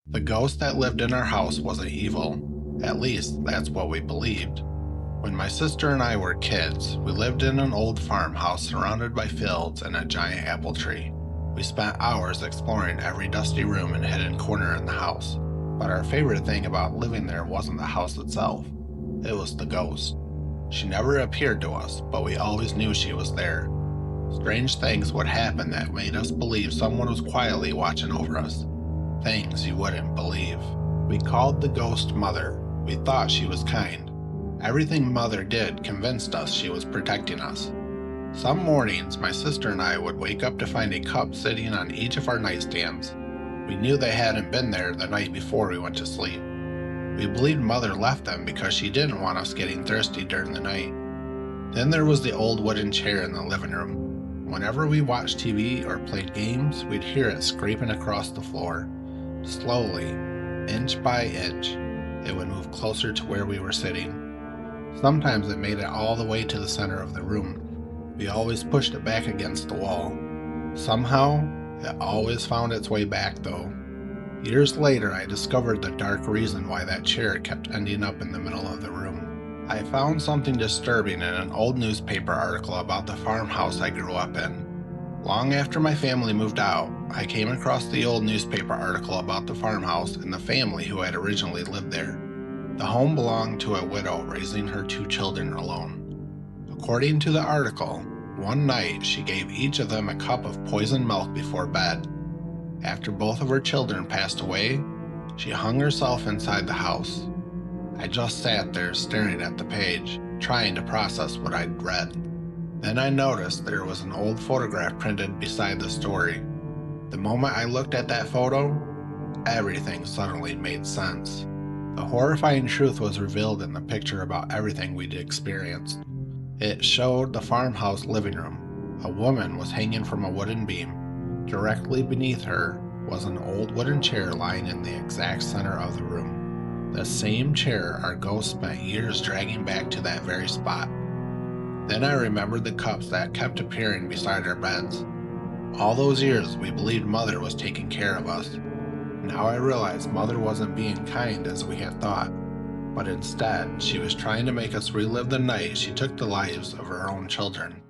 The ghost that lived in our house wasn't evil. At least, that's what we believed. When my sister and I were kids, we lived in an old farmhouse surrounded by fields and a giant apple tree. We spent hours exploring every dusty room and hidden corner in the house. But our favorite thing about living there wasn't the house itself. It was the ghost. She never appeared to us, but we always knew she was there. Strange things would happen that made us believe someone was quietly watching over us. Things you wouldn't believe. We called the ghost Mother. We thought she was kind. Everything Mother did convinced us she was protecting us. Some mornings, my sister and I would wake up to find a cup sitting on each of our nightstands. We knew they hadn't been there the night before we went to sleep. We believed Mother left them because she didn't want us getting thirsty during the night. Then there was the old wooden chair in the living room. Whenever we watched TV or played games, we'd hear it scraping across the floor. Slowly, inch by inch, it would move closer to where we were sitting. Sometimes it made it all the way to the center of the room. We always pushed it back against the wall. Somehow, it always found its way back though. Years later, I discovered the dark reason why that chair kept ending up in the middle of the room. I found something disturbing in an old newspaper article about the farmhouse I grew up in. Long after my family moved out, I came across the old newspaper article about the farmhouse and the family who had originally lived there. The home belonged to a widow raising her 2 children alone. According to the article, one night she gave each of them a cup of poisoned milk before bed. After both of her children passed away, she hung herself inside the house. I just sat there staring at the page, trying to process what I'd read. Then I noticed there was an old photograph printed beside the story. The moment I looked at that photo, everything suddenly made sense. The horrifying truth was revealed in the picture about everything we'd experienced. It showed the farmhouse living room. A woman was hanging from a wooden beam. Directly beneath her was an old wooden chair lying in the exact center of the room. The same chair our ghost spent years dragging back to that very spot. Then I remembered the cups that kept appearing beside our beds. All those years we believed Mother was taking care of us. Now I realized Mother wasn't being kind as we had thought, but instead she was trying to make us relive the night she took the lives of her own children.